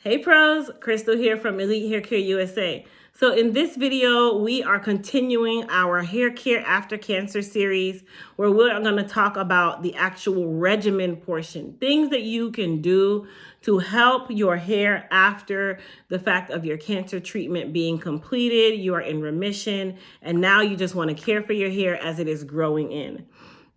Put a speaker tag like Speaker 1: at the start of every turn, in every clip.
Speaker 1: Hey pros, Crystal here from Elite Hair Care USA. So in this video, we are continuing our hair care after cancer series where we're going to talk about the actual regimen portion, things that you can do to help your hair after the fact of your cancer treatment being completed, you are in remission, and now you just want to care for your hair as it is growing in.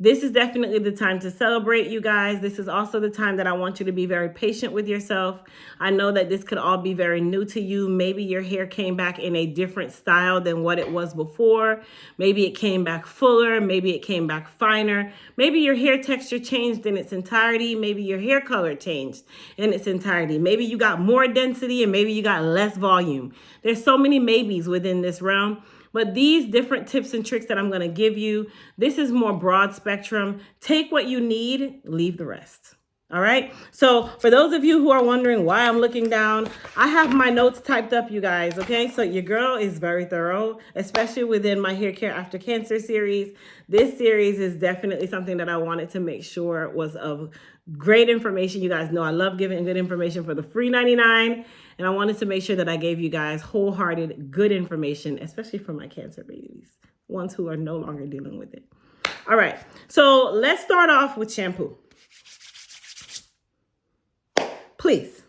Speaker 1: This is definitely the time to celebrate, you guys. This is also the time that I want you to be very patient with yourself. I know that this could all be very new to you. Maybe your hair came back in a different style than what it was before. Maybe it came back fuller. Maybe it came back finer. Maybe your hair texture changed in its entirety. Maybe your hair color changed in its entirety. Maybe you got more density and maybe you got less volume. There's so many maybes within this realm. But these different tips and tricks that I'm going to give you, this is more broad spectrum. Take what you need, leave the rest. All right. So for those of you who are wondering why I'm looking down, I have my notes typed up, you guys. Okay. So your girl is very thorough, especially within my hair care after cancer series. This series is definitely something that I wanted to make sure was of great information. You guys know I love giving good information for the free 99. And I wanted to make sure that I gave you guys wholehearted, good information, especially for my cancer babies, ones who are no longer dealing with it. All right, so let's start off with shampoo. Please,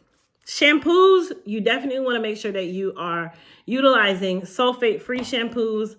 Speaker 1: shampoos, you definitely want to make sure that you are utilizing sulfate-free shampoos,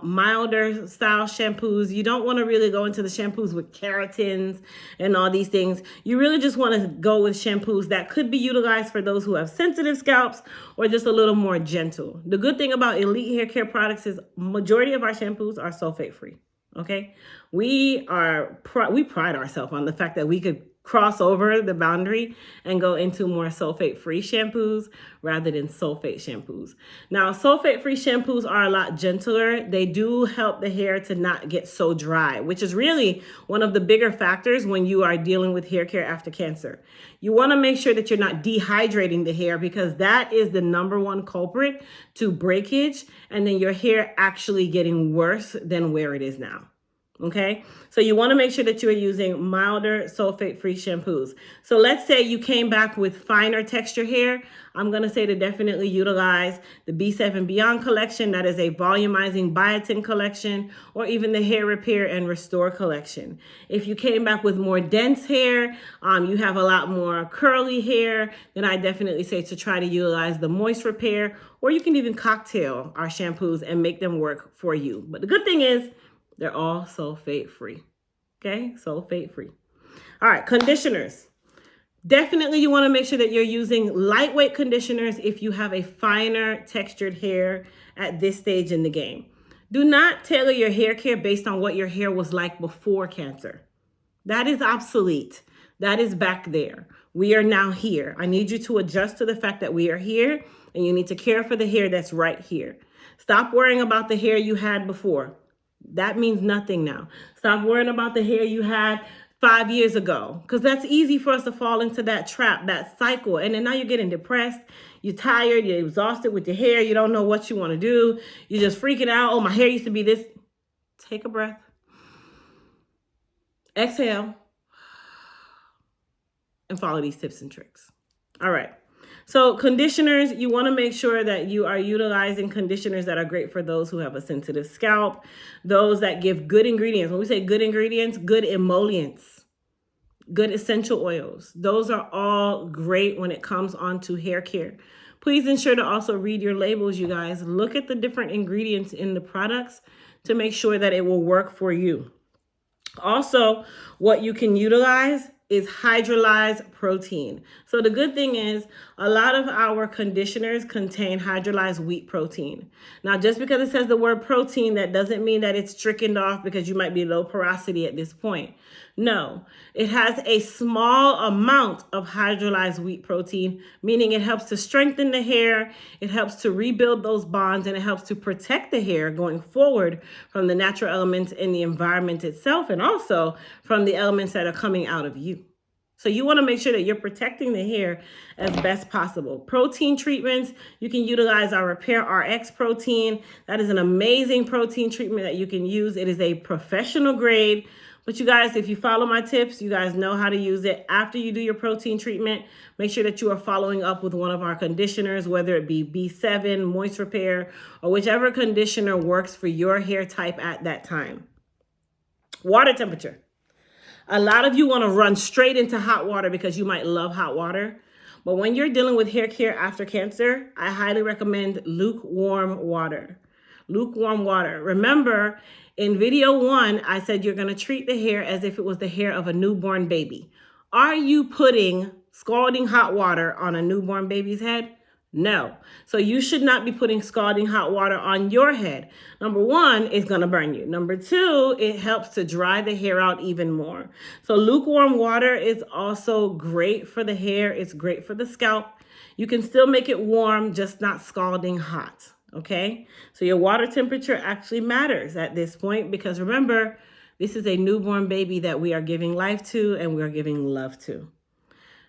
Speaker 1: milder style shampoos. You don't want to really go into the shampoos with keratins and all these things. You really just want to go with shampoos that could be utilized for those who have sensitive scalps or just a little more gentle. The good thing about Elite Hair Care products is majority of our shampoos are sulfate-free. Okay, we pride ourselves on the fact that we could cross over the boundary and go into more sulfate-free shampoos rather than sulfate shampoos. Now, sulfate-free shampoos are a lot gentler. They do help the hair to not get so dry, which is really one of the bigger factors when you are dealing with hair care after cancer. You want to make sure that you're not dehydrating the hair because that is the #1 culprit to breakage and then your hair actually getting worse than where it is now. Okay, so you want to make sure that you are using milder sulfate-free shampoos. So let's say you came back with finer texture hair. I'm going to say to definitely utilize the B7 Beyond collection. That is a volumizing biotin collection, or even the hair repair and restore collection. If you came back with more dense hair, you have a lot more curly hair, then I definitely say to try to utilize the moist repair, or you can even cocktail our shampoos and make them work for you. But the good thing is, they're all sulfate-free, okay? Sulfate-free. All right, conditioners. Definitely you want to make sure that you're using lightweight conditioners if you have a finer textured hair at this stage in the game. Do not tailor your hair care based on what your hair was like before cancer. That is obsolete. That is back there. We are now here. I need you to adjust to the fact that we are here, and you need to care for the hair that's right here. Stop worrying about the hair you had before. That means nothing now. Stop worrying about the hair you had 5 years ago, because that's easy for us to fall into that trap, that cycle. And then now you're getting depressed. You're tired. You're exhausted with your hair. You don't know what you want to do. You're just freaking out. Oh, my hair used to be this. Take a breath. Exhale. And follow these tips and tricks. All right. So conditioners, you want to make sure that you are utilizing conditioners that are great for those who have a sensitive scalp, those that give good ingredients. When we say good ingredients, good emollients, good essential oils. Those are all great when it comes onto hair care. Please ensure to also read your labels, you guys. Look at the different ingredients in the products to make sure that it will work for you. Also, what you can utilize is hydrolyzed protein. So the good thing is a lot of our conditioners contain hydrolyzed wheat protein. Now, just because it says the word protein, that doesn't mean that it's trickened off because you might be low porosity at this point. No, it has a small amount of hydrolyzed wheat protein, meaning it helps to strengthen the hair, it helps to rebuild those bonds, and it helps to protect the hair going forward from the natural elements in the environment itself, and also from the elements that are coming out of you. So you want to make sure that you're protecting the hair as best possible. Protein treatments, you can utilize our Repair RX protein. That is an amazing protein treatment that you can use. It is a professional grade, But you guys, if you follow my tips, you guys know how to use it. After you do your protein treatment, make sure that you are following up with one of our conditioners, whether it be B7, Moist Repair, or whichever conditioner works for your hair type at that time. Water temperature. A lot of you want to run straight into hot water because you might love hot water. But when you're dealing with hair care after cancer, I highly recommend lukewarm water. Lukewarm water. Remember, in video 1, I said you're going to treat the hair as if it was the hair of a newborn baby. Are you putting scalding hot water on a newborn baby's head? No. So you should not be putting scalding hot water on your head. Number 1, it's going to burn you. Number 2, it helps to dry the hair out even more. So lukewarm water is also great for the hair. It's great for the scalp. You can still make it warm, just not scalding hot. Okay? So your water temperature actually matters at this point because remember, this is a newborn baby that we are giving life to and we are giving love to.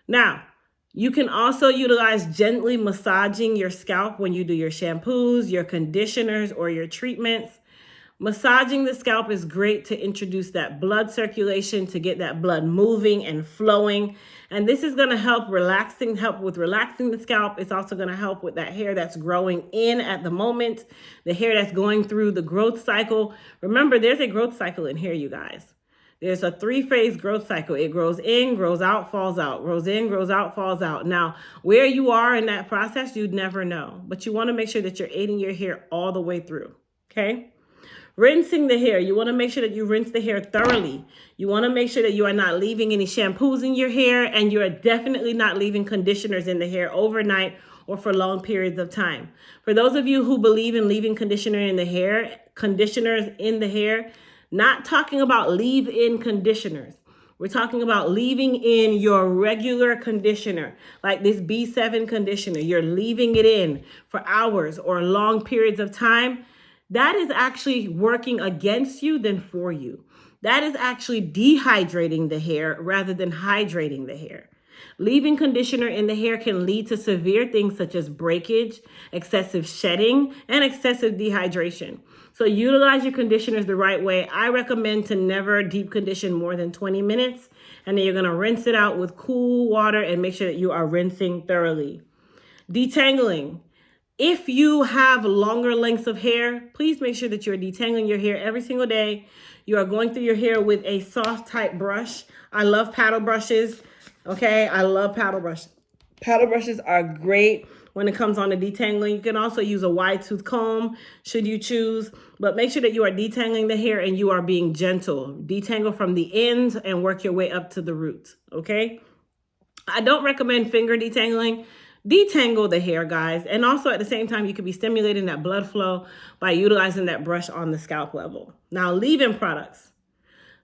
Speaker 1: Now, you can also utilize gently massaging your scalp when you do your shampoos, your conditioners, or your treatments. Massaging the scalp is great to introduce that blood circulation, to get that blood moving and flowing. And this is going to help with relaxing the scalp. It's also going to help with that hair that's growing in at the moment, the hair that's going through the growth cycle. Remember, there's a growth cycle in here, you guys. There's a 3-phase growth cycle. It grows in, grows out, falls out, grows in, grows out, falls out. Now, where you are in that process, you'd never know. But you want to make sure that you're aiding your hair all the way through, okay? Rinsing the hair. You want to make sure that you rinse the hair thoroughly. You want to make sure that you are not leaving any shampoos in your hair, and you are definitely not leaving conditioners in the hair overnight or for long periods of time. For those of you who believe in leaving conditioners in the hair, not talking about leave-in conditioners. We're talking about leaving in your regular conditioner, like this B7 conditioner. You're leaving it in for hours or long periods of time. That is actually working against you than for you. That is actually dehydrating the hair rather than hydrating the hair. Leaving conditioner in the hair can lead to severe things such as breakage, excessive shedding, and excessive dehydration. So utilize your conditioners the right way. I recommend to never deep condition more than 20 minutes. And then you're going to rinse it out with cool water and make sure that you are rinsing thoroughly. Detangling. If you have longer lengths of hair, please make sure that you're detangling your hair every single day. You are going through your hair with a soft type brush. I love paddle brushes. Okay, I love paddle brushes. Paddle brushes are great when it comes on to detangling. You can also use a wide tooth comb should you choose, but make sure that you are detangling the hair and you are being gentle. Detangle from the ends and work your way up to the roots, okay? I don't recommend finger detangling. Detangle the hair, guys. And also at the same time, you could be stimulating that blood flow by utilizing that brush on the scalp level. Now, leave-in products.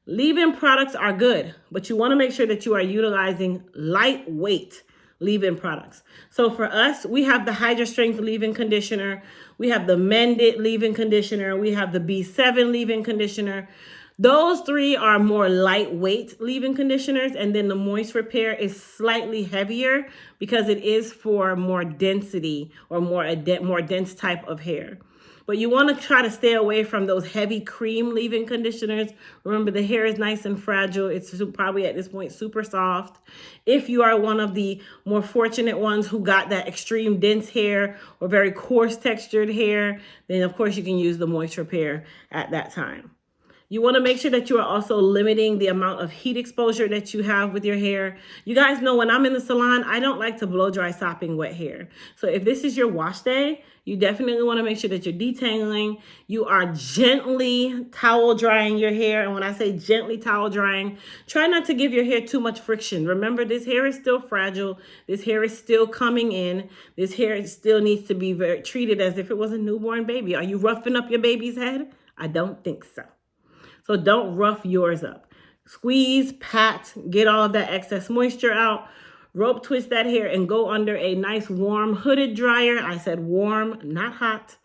Speaker 1: Leave-in products are good, but you want to make sure that you are utilizing lightweight leave-in products. So for us, we have the Hydra Strength leave-in conditioner. We have the Mendit leave-in conditioner. We have the B7 leave-in conditioner. Those 3 are more lightweight leave-in conditioners. And then the Moist Repair is slightly heavier because it is for more density or more dense type of hair. But you want to try to stay away from those heavy cream leave-in conditioners. Remember, the hair is nice and fragile. It's probably at this point super soft. If you are one of the more fortunate ones who got that extreme dense hair or very coarse textured hair, then of course you can use the Moist Repair at that time. You want to make sure that you are also limiting the amount of heat exposure that you have with your hair. You guys know when I'm in the salon, I don't like to blow dry sopping wet hair. So if this is your wash day, you definitely want to make sure that you're detangling. You are gently towel drying your hair. And when I say gently towel drying, try not to give your hair too much friction. Remember, this hair is still fragile. This hair is still coming in. This hair still needs to be treated as if it was a newborn baby. Are you roughing up your baby's head? I don't think so. So don't rough yours up. Squeeze, pat, get all of that excess moisture out. Rope twist that hair and go under a nice warm hooded dryer. I said warm, not hot.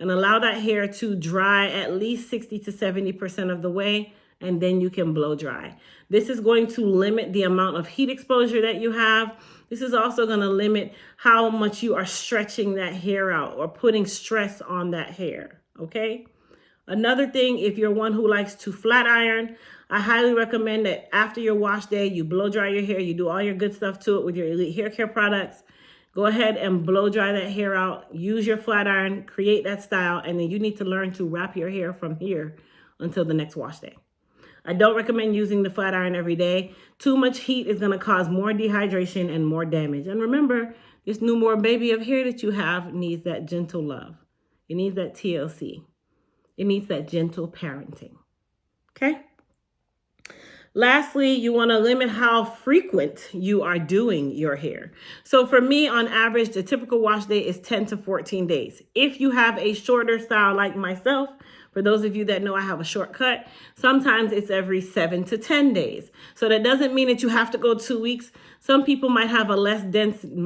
Speaker 1: And allow that hair to dry at least 60 to 70% of the way. And then you can blow dry. This is going to limit the amount of heat exposure that you have. This is also going to limit how much you are stretching that hair out or putting stress on that hair. Okay? Another thing, if you're one who likes to flat iron, I highly recommend that after your wash day, you blow dry your hair, you do all your good stuff to it with your Elite Hair Care products. Go ahead and blow dry that hair out. Use your flat iron, create that style, and then you need to learn to wrap your hair from here until the next wash day. I don't recommend using the flat iron every day. Too much heat is going to cause more dehydration and more damage. And remember, this newborn baby of hair that you have needs that gentle love. It needs that TLC. It needs that gentle parenting. Okay? Lastly, you want to limit how frequent you are doing your hair. So for me, on average, the typical wash day is 10 to 14 days. If you have a shorter style like myself, for those of you that know I have a shortcut, sometimes it's every 7 to 10 days. So that doesn't mean that you have to go 2 weeks. Some people might have less density,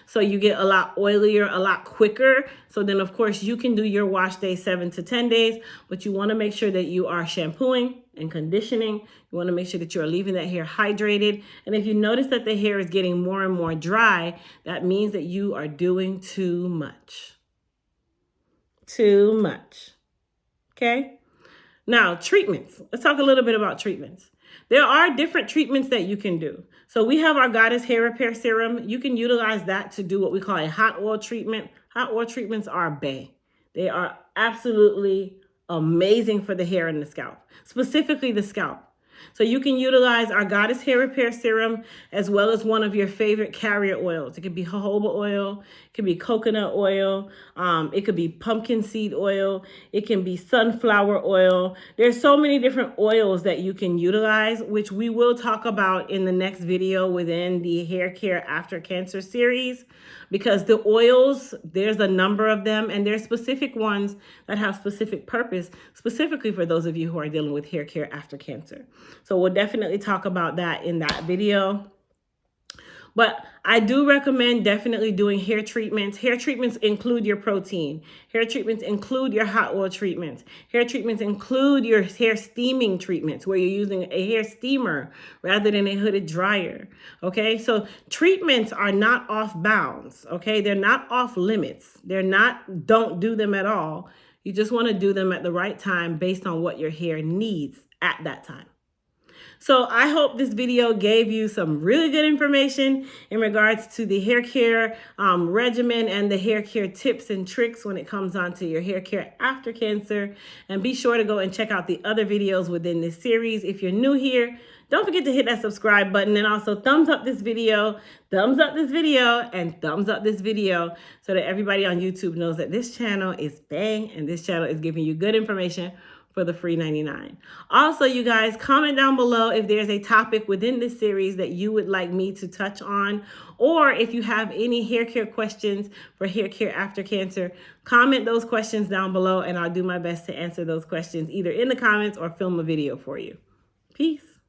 Speaker 1: so you get a lot oilier, a lot quicker. So then, of course, you can do your wash day 7 to 10 days, but you want to make sure that you are shampooing and conditioning. You want to make sure that you're leaving that hair hydrated. And if you notice that the hair is getting more and more dry, that means that you are doing too much. Too much. Okay? Now, treatments. Let's talk a little bit about treatments. There are different treatments that you can do. So we have our Goddess Hair Repair Serum. You can utilize that to do what we call a hot oil treatment. Hot oil treatments are bae. They are absolutely amazing for the hair and the scalp, specifically the scalp. So you can utilize our Goddess Hair Repair Serum as well as one of your favorite carrier oils. It could be jojoba oil, it could be coconut oil, it could be pumpkin seed oil, it can be sunflower oil. There's so many different oils that you can utilize, which we will talk about in the next video within the Hair Care After Cancer series, because the oils, there's a number of them, and there's specific ones that have specific purpose, specifically for those of you who are dealing with hair care after cancer. So we'll definitely talk about that in that video. But I do recommend definitely doing hair treatments. Hair treatments include your protein. Hair treatments include your hot oil treatments. Hair treatments include your hair steaming treatments where you're using a hair steamer rather than a hooded dryer. Okay, so treatments are not off bounds. Okay, they're not off limits. They're not, don't do them at all. You just want to do them at the right time based on what your hair needs at that time. So I hope this video gave you some really good information in regards to the hair care regimen and the hair care tips and tricks when it comes on to your hair care after cancer. And be sure to go and check out the other videos within this series. If you're new here, don't forget to hit that subscribe button and also thumbs up this video, and thumbs up this video so that everybody on YouTube knows that this channel is bang and this channel is giving you good information for the free 99. Also, you guys, comment down below if there's a topic within this series that you would like me to touch on, or if you have any hair care questions for hair care after cancer, comment those questions down below and I'll do my best to answer those questions either in the comments or film a video for you. Peace.